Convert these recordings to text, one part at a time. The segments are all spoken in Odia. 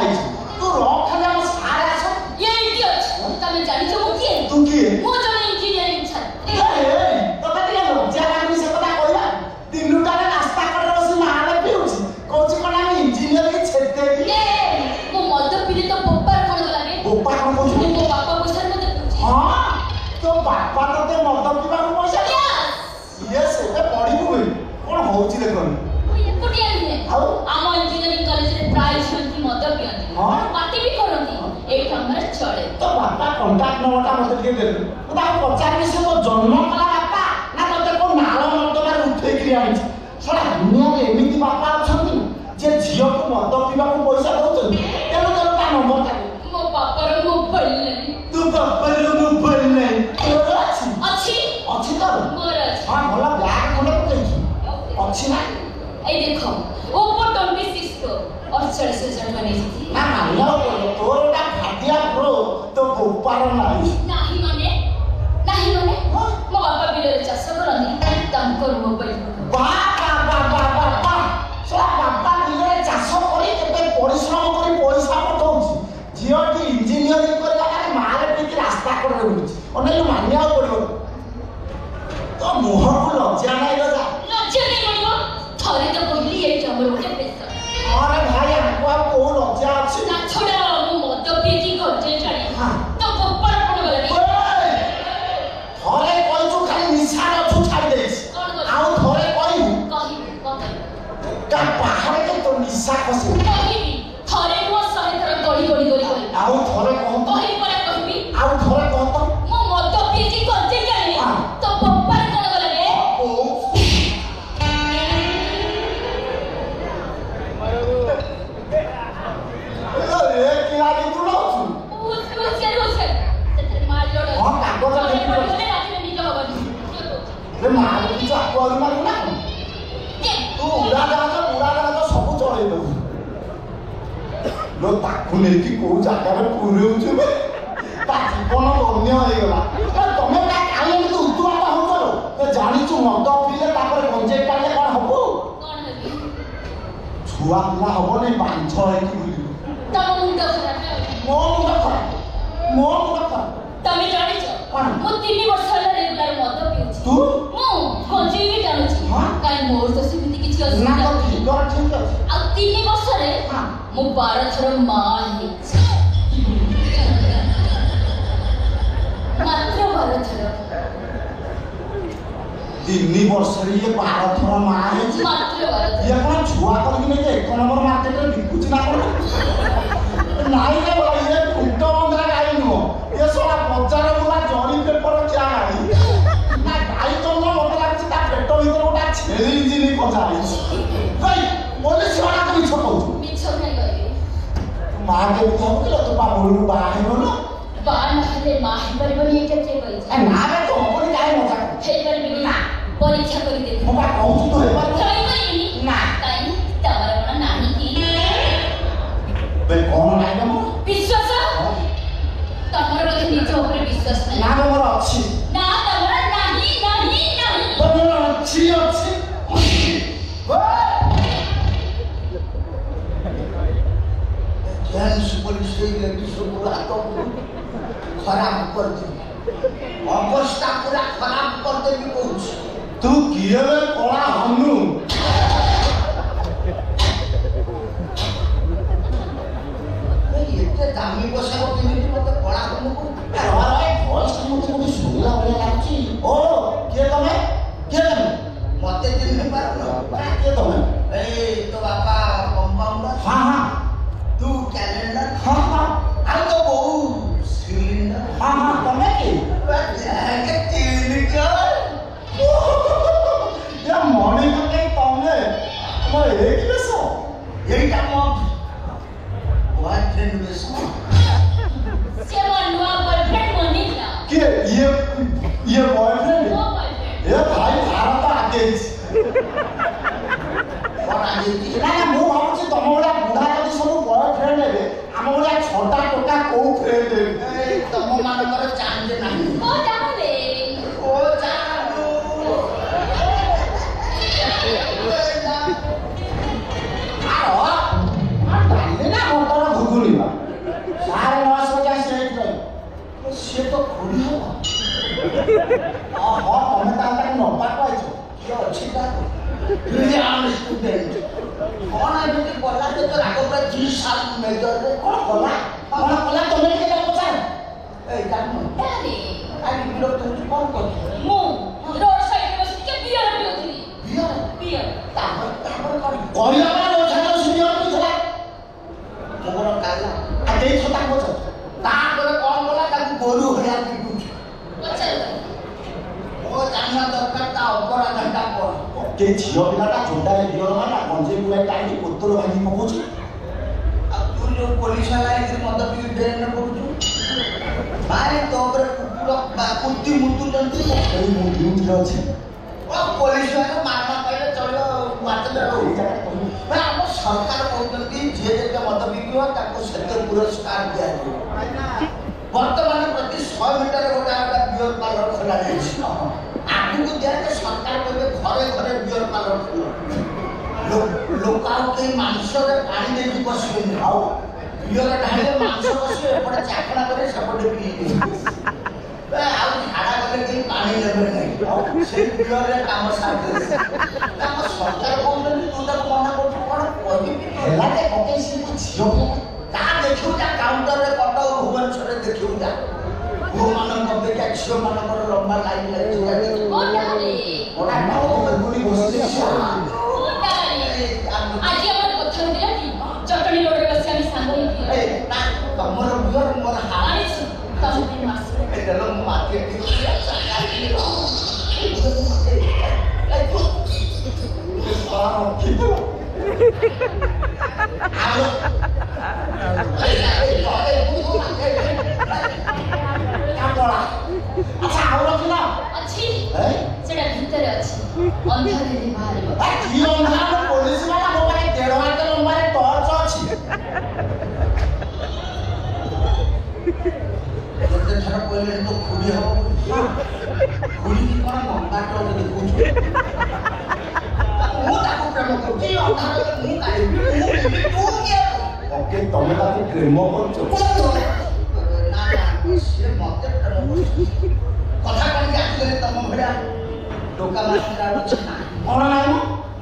आई तू रॉक खाली हम सारे आछो ये इडियट तमे जानि छ मु के तू की मु जने इंजीनियरिंग छात्री ए तो कति के लज्जा लागनी से कथा कहला दिनुटा रे रास्ता कर बसी मारे पिउछि कोछि कोना इंजीनियरिंग छेते की ए मु मद पिले तो बोपर कोन गलागे बोपा कोन कोछि मो बापा पैसा मते पूछि हां तो बापा तते मद पिबा को पैसा यस एटा पढिबु कोन होउछि देखन एकुटिया नुहे आउ आम इंजीनियरिंग कॉलेज रे प्राय छंती मद पियंती हां पार्टी भी करंती ए हमरा चले तो बापा कांटेक्ट नंबरटा मते के दे तो ता पचारि से तो जन्म कला बापा ना तते को नाଳ ନର୍ଦ୍ଦମାରେ ଉଠେଇକି ଆଣିଛି साला दुनिया में एमिति बापा अछंती जे झियो को मद पिबा को पैसा दउछन तेनो तेनो ता नंबर ता मो बापा रो मोबाइल नहीं तू बापा रो मोबाइल नहीं तोर अच्छी अच्छी तो मोर अच्छी हां भला ब्लैक कोने पकेछि अच्छी ना ए देखो ओप्पो 26 को 48,000 बने थी ना मानियो तोरटा फाटिया प्रो तो बोपार नाही नाही माने मो बापा बिले चाष करनी तांकर मोबाइल बापा सला बापा बिले चाष करी केते परिश्रम करी पैसा पठौछि जियोटी इंजीनियरिंग करला कारे मारे पिकी रास्ता कर रहउछि ओने मानिया पड़िबो तो मुह को लज्जा नाही लज्जा नहीं मनिबो थरे तो कहली ए हमर ओटे पैसा अरे भाई आपको अब को लज्जा अछि ना छोड़ा मो मद पीकी करजे जानी हां तो गोपर कोन गलागे थरे कइछु खाली निशा छु छाड़ देइस आउ थरे कइहु का पहाड़ के तो निशा खसे कहिबी थरे मो सहे थरे गड़ी आउ थरे कहत कहि परे कहबी आउ थरे कहत मो मद पीकी करजे जानी तो गोपर कोन गलागे ए की लागी तू लछु उसे ते मार लोड हां कागज देखि बोले राती में निज होबनी रे मार की चाकू आलू मारू ना तू उड़ा जा सब चढ़ेई दउ लो ताकू नै की को जागा रे पुरेउ बे ता जीवन धन्य होई गला तमे ता काले तो उतुआटा हो चलो ते जानि छु मद पीले तापर गंजे काले कोन हबो कोन हेबी छुआ पिला हबो नै बांझ है की बुली तम मुंड खराब मो मुंड खराब तमे जानि छ कोन मो 3 वर्ष होला रेगुलर मद पिउछि तू मो गंजे भी जानुछि हां काई मोर तो सिमिति किछि अछि ना तो ठीक अछि आ 3 वर्ष रे हां मो 12 थर मार हिच मात्र 12 थर 3 वर्ष रे ये 12 थर मार हिच मात्र 12 थर ये कोन छुआ करके नै एक नंबर मार्केट रे बिकुछ ना कर नाही रे भाई ये फुटो बंदरा गाई नो ये सोला बजार बुला जरी पेपर क्या गाई ना गाई तो न मत लागछि ता पेट भीतर गोटा छेली इंजिन पजाई भाई पुलिस वाला को मिछ कहू मिछ नै गई मां के कहू कि तो बा बोलू बा हेनो ना बा नहले मा हे परिबनी एके के गई ए ना रे तो अपनी काई मजा हे परिबनी ना परीक्षा करी दे मो बा कहू तो हे पर ट्राई करिनी ना काई तमर कोन नाही की बे कोन नाही मो विश्वास तमर बोले निज ऊपर विश्वास नहीं ना मोर अछि ना तमर नहीं मोर अछि जैन पुलिस इलेक्ट्रिक पूरा तो खराब कर दी अवस्था पूरा खराब कर देबी कहूछ तू किए बे कोला हनु एते दामी बसाबो केमिति मते कोला हनु को अरे वॉइस मुझे सुनला भले लागछि ओ के तमे मते दिन में पार के तमे ए तो बापा कंपाउंडर हां हां तू कैलेंडर हां हां अरे तो बहु सिलेंडर हां हां तमे की के तीन कर या मॉर्निंग के तमे mo एक बेसो यही का मो बॉयफ्रेंड बेस से मनवा बॉयफ्रेंड बनी ना के ये बॉयफ्रेंड वो बॉयफ्रेंड ये भाई भारत आगे और आगे की ना ना मु भाबुछि तम बडा बुढा कदी सब बॉयफ्रेंड हेबे हम बडा छोटा टोका को फ्रेंड हेबे ए तम मानकर चांद नाही ओ डाले ओ चांदू डाले ना मोटर ଜଗୁନି ବା 9:30 ଯାଏଁ ସେଇଠି ରହିବ ସିଏ ତ ଖୁଡ଼ି ହବ ହଁ ତମେ ତାକୁ ନବା ପାଇଛ କିଏ ଅଛି ତାକୁ ବ୍ରିଲିଆଣ୍ଟ ଷ୍ଟୁଡେଣ୍ଟ କ'ଣ ଏମିତି ଗଲା ଯେ ତୋ ରାଗ ପୁରା G7 ମେଜରରେ କ'ଣ କଲା ତମେ ଟିକେ ତାକୁ ପଚାର ଏଇ ଜାଣିନ ଡାଡି କାହିଁକି ବିରକ୍ତ ହେଉଛି କ'ଣ କରୁଛୁ ମୁଁ ରୋଡ ସାଇଡରେ ବସି ଟିକେ ବିୟର ପିଉଥିଲି ବିୟର ତାପରେ କ'ଣ କହିଲା ମାନେ ରୋଷାଇର ସିନିୟର ପିଇଥିଲା ମୋର କାଲା ଆଉ ଦେଇଛ ତାକୁ ପଚାର ତାପରେ କ'ଣ କଲା ତାକୁ ଗୋରୁ ଭଳିଆ ପିଟୁଛୁ ପଚାର ମୋ ଜାଣିବା ଦରକାର ତା ଅପରାଧଟା କ'ଣ କେ ଝିଅ ପିଲାଟା ଚୋଟାରେ ବିୟର ମାରିଲା ଗଞ୍ଜେଇ ଗୁଡ଼ାଏ ଟାଣିକି ବୋତଲ ଭାଙ୍ଗି ପକଉଛି ଆଉ ତୁ ଯୋଉ ପୋଲିସ ହେଲା ଏଥିରେ ମଦ ପିଇକି ଡ୍ରେନ୍ରେ ପଡ଼ୁଛୁ ଭାଇ ତୋ ଉପରେ କୁକୁର କୁର୍ତ୍ତି ମୁତୁଛନ୍ତି ଏଇ ମୁଁ ଡ୍ୟୁଟିରେ ଅଛି ପୋଲିସ ମାନେ ମାରଣା ପାଇଲେ ଚଳିବ ମାତ୍ର ଆମ ସରକାର କହୁଛନ୍ତି ଯିଏ ଯେତେ ମଦ ବିକିବ ତାକୁ ସେତେ ପୁରସ୍କାର ଦିଆଯିବ ବର୍ତ୍ତମାନ ପ୍ରତି 100 ମିଟର ଗୋଟେ ବିୟର ପାର୍ଲର ଖୋଲା ଯାଇଛି ଆଗକୁ ଦିଆଯାଏ ସରକାର କହିବେ ଘରେ ଘରେ ବିୟର ପାର୍ଲର ଖୋଲ ଲୋକ ଆଉ କେହି ମାଂସରେ ପାଣି ଦେଇକି ବସିବେନି ଆଉ ବିୟର ଢାଳିଲେ ମାଂସ ବସିବେ ଏପଟେ ଚାଖଣା କରି ସେପଟେ ପିଇବେ ଆଉ ଝାଡ଼ା ଗଲେ କେହି ପାଣି ନେବେ ନାହିଁ ଆଉ ସେଇ ବିୟରରେ କାମ ସାରିଦେବେ ଆମ ସରକାର କହୁଛନ୍ତି ତୁ ତାକୁ ମନା କରୁଛୁ କ'ଣ କହିବି ହେଲା ଯେ ପକେଇ ସେ ଝିଅ ପିଲା ତା ଦେଖିବୁ ଯା କାଉଣ୍ଟରରେ କଟକ ଭୁବନେଶ୍ୱରରେ ଦେଖିବୁ ଯା ପୁଅମାନଙ୍କ ଅପେକ୍ଷା ଝିଅମାନଙ୍କର ଲମ୍ବା ଲାଇନ୍ ଲାଗିଛି ଓ ଡାଡି ଗୋଟା ନଗୁଳି ବସିଛି ଆଜି ଆମର କଥା ହଉଥିଲା କି ଚଟଣି ରୋଡରେ ବସି ଆମେ ସାଙ୍ଗ ହେଇକି ତମର ବିୟର ମୋର ଆଣିଛୁ ତମ ପାଇଁ ମାସ ମୁଁ ମାର୍କେଟ ଆଚ୍ଛା ଆଉ ରଖିଲ ଅଛି ସେଟା ଭିତରେ ଅଛି ଅନ୍ଧାରରେ ବାହାରିବ କି ଅନ୍ଧାର ପୋଲିସ ବାଲା ମୋ ପାଖେ 1.5 ହାତ ଲମ୍ବାରେ ଟର୍ଚ୍ଚ ଅଛି ଗୋଟେ ଥର କହିଲେ ତ ଖୁଡ଼ି ହବ ଖୁଡ଼ିକି କ'ଣ ଲମ୍ବା ଟର୍ଚ୍ଚ ଦେଖୁଛୁ ମୁଁ ତାକୁ ପ୍ରେମ କରୁଛି ଅନ୍ଧାରରେ ମୁଁ କାଢ଼ିବି ତୁ କିଏ ଓକେ ତମେ ତାକୁ ପ୍ରେମ କରୁଛ ନା ସିଏ ମତେ ପ୍ରେମ କରୁଛି କଥା କହିକି ଆସିଲେ ତମ ଭଳିଆ ଟୋକା ମାତ୍ରା ଅଛି ନା କ'ଣ ନାହିଁ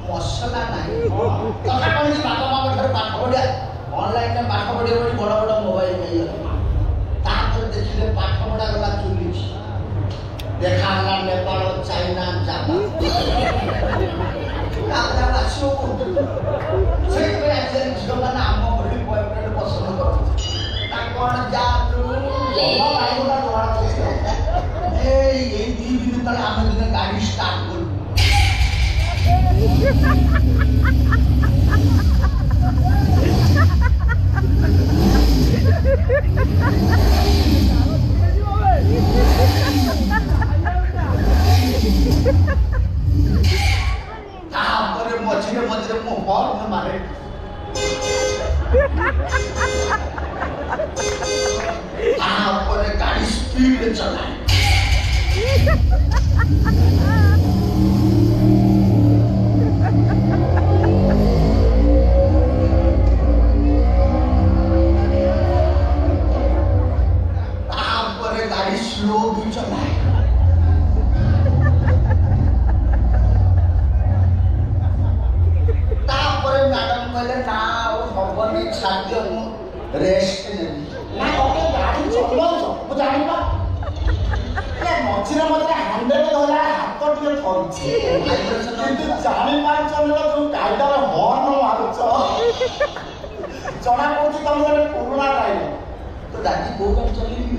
ମସଲା ନାହିଁ କଥା କହିକି ବାପା ମାଙ୍କ ଠାରୁ ପାଠ ପଢ଼ିଆ ଅନଲାଇନରେ ପାଠ ପଢ଼ିବ ବୋଲି ବଡ଼ ବଡ଼ ମୋବାଇଲ ନେଇଗଲେ ତାପରେ ଦେଖିଲେ ପାଠ ପଢ଼ା ଗଲା ଚୁଲିଛି ଦେଖା ହେଲା ନେପାଳ ଚାଇନା ଜାପାନ ତାପରେ ଆସିବ କୋଉଠୁ ସେଇଥିପାଇଁ ଆଜିକାଲି ଝିଅମାନେ ଆମ ଭଳି ବୟଫ୍ରେଣ୍ଡ ପସନ୍ଦ କରନ୍ତି ତା କ'ଣ ଯା ଏଇ 2 ଦିନ ତଳେ ଆମେ ଦିନେ ଗାଡ଼ି ଷ୍ଟାର୍ଟ କଲୁ ତାପରେ ମଝିରେ ମଝିରେ ମୁଁ ହର୍ନ ମାରେ ତାପରେ ଗାଡ଼ି ସ୍ପିଡରେ ଚଲାଏ ତାପରେ ଗାଡ଼ି ସ୍ଲୋ ବି ଚଲାଏ ତାପରେ ମ୍ୟାଡମ କହିଲେ ନା ଆଉ ହବନି ଛାଡିଦିଅ ମୁଁ ରେଷ୍ଟ ନେବି ନା ତମେ ଗାଡ଼ି ଚଲଉଛ ମୁଁ ଜାଣିବା ମଝିରେ ମଝିରେ ହ୍ୟାଣ୍ଡେଲ ଧରା ହାତ ଟିକେ ଥରୁଛି କିନ୍ତୁ ଜାଣିପାରୁଛ ଯୋଉ କାଇଦାରେ ହର୍ନ ମାରୁଛ ଜଣା ପଡୁଛି ତମେ ଗୋଟେ ପୁରୁଣା ଡ୍ରାଇଭର ତ ରାଜି କୋଉ ଗାଡ଼ି ଚଲେଇବି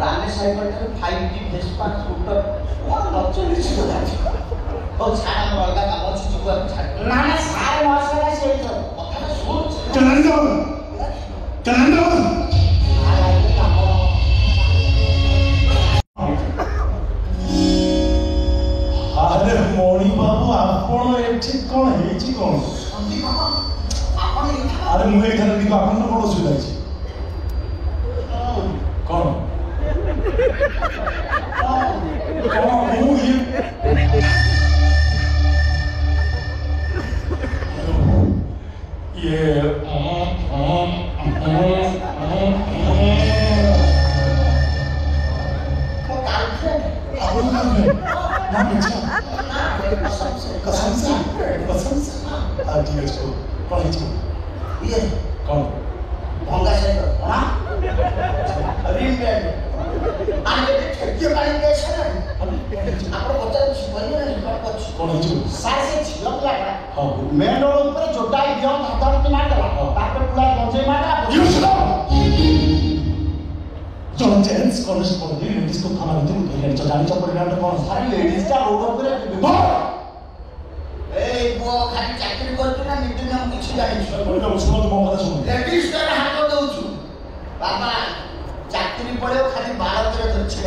ରାନେ ସାଇକେଲ ଠାରୁ 5G ଭେସ୍ପା ସ୍କୁଟର କ'ଣ ନ ଚଲେଇଛି ତ ରାଜି ହଉ ଛାଡ଼ ଆମର ଅଲଗା କାମ ଅଛି ଯିବୁ ଆମେ ଛାଡ଼ ନା ନା ସାର୍ ମହାଶୟ ସେଇଠି କଥାଟା ଶୁଣୁଛି ଆରେ ମଣି ବାବୁ ଆପଣ ଏଠି କ'ଣ ହେଇଛି କ'ଣ ଆରେ ମୁଁ ଏଇଠାରେ ଟିକେ ଆପଣଙ୍କର କ'ଣ ଅସୁବିଧା ହେଇଛି କ'ଣ ମୁଁ ଇଏ ମୋ ଗାର୍ଲଫ୍ରେଣ୍ଡ आपको क्या है ना अच्छा कसम से हाँ ठीक है इसको कौन है इसको ଇଏ कौन ଭଙ୍ଗା ସହିତ ହଁ ରିମ୍ ବ୍ୟାଣ୍ଡ ଆମେ ଠେକିଏ ପାଣି କେସ୍ ହେଲାଣି ଆପଣ ପଚାରୁଛି କହିବେ କ'ଣ କରୁଛି कौन है इसको ସାର୍ ସେ ଝିଅ ପିଲାଟା हाँ ମେନ୍ ରୋଡ୍ ଉପରେ ଯୋଟାଏ ଦିଅ ଧଡ଼ଧଡ଼କି ମାରିଦେଲା ତାପରେ ପୁଳାଏ ଗଞ୍ଜେଇ ମାରିଦେଲା You shut up! ଜଣେ ଜେନ୍ସ କଲେଜ ପଢ଼ୁଛି ଲେଡିଜକୁ ଥାନା ଭିତରକୁ ଧରି ଆଣିଛ ଜାଣିଛ ପରିଣାମଟା କ'ଣ ଆରେ ଲେଡିଜଟା ରୋଡ୍ ଉପରେ ଏଇ ପୁଅ ଖାଲି ଚାକିରି କରୁଛୁ ନା ନୀତି ନିୟମ କିଛି ଜାଣିଛୁ ପରିଣାମ ଶୁଣନ୍ତୁ ମୋ କଥା ଶୁଣନ୍ତୁ ଲେଡିଜଟାରେ ହାତ ଦଉଛୁ ବାବା ଚାକିରି ପଳେଇବ ଖାଲି ଭାରତରେ ଧରିଛି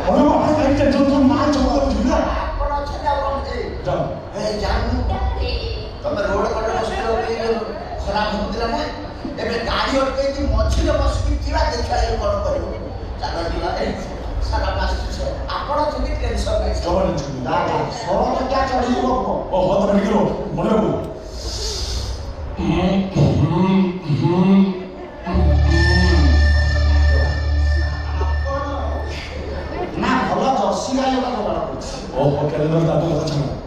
ପରିଣାମ ଆପଣ କାହିଁକି ଟେନସନ୍ ମା ଚମକ ଦେଉଛନ୍ତି ନା ଆପଣ ଅଛନ୍ତି ଆଉ କ'ଣ ଯାଅ ଏ ଜାଣୁନୁ ତମେ ରୋଡ୍ କଡ଼ରେ ବସିଥିଲ ଖରାପ ହଉଥିଲା ନା ଏବେ ଗାଡ଼ି ଅଟକେଇକି ମଝିରେ ବସିକି ଯିବା ଦେଖିବା କ'ଣ କରିବ ଚାଲ ଯିବା ସାରା ମାସ ଆପଣ ଯଦି ଟେନସନ୍ ନାହିଁ ଜମା ଟେନସନ୍ ନା ନା ସଡ଼କଟା ଚଢ଼ିଯିବ ପୁଅ ଓ ହତ ଟିକେ ରହ ମନେ ରଖୁ ନା ଭଲ ଜର୍ସି ଗାଈ ଗୋଟେ ଯୋଗାଡ଼ କରୁଛି ଓ କ୍ୟାଲେଣ୍ଡର ତାକୁ କଥା ଛାଡ଼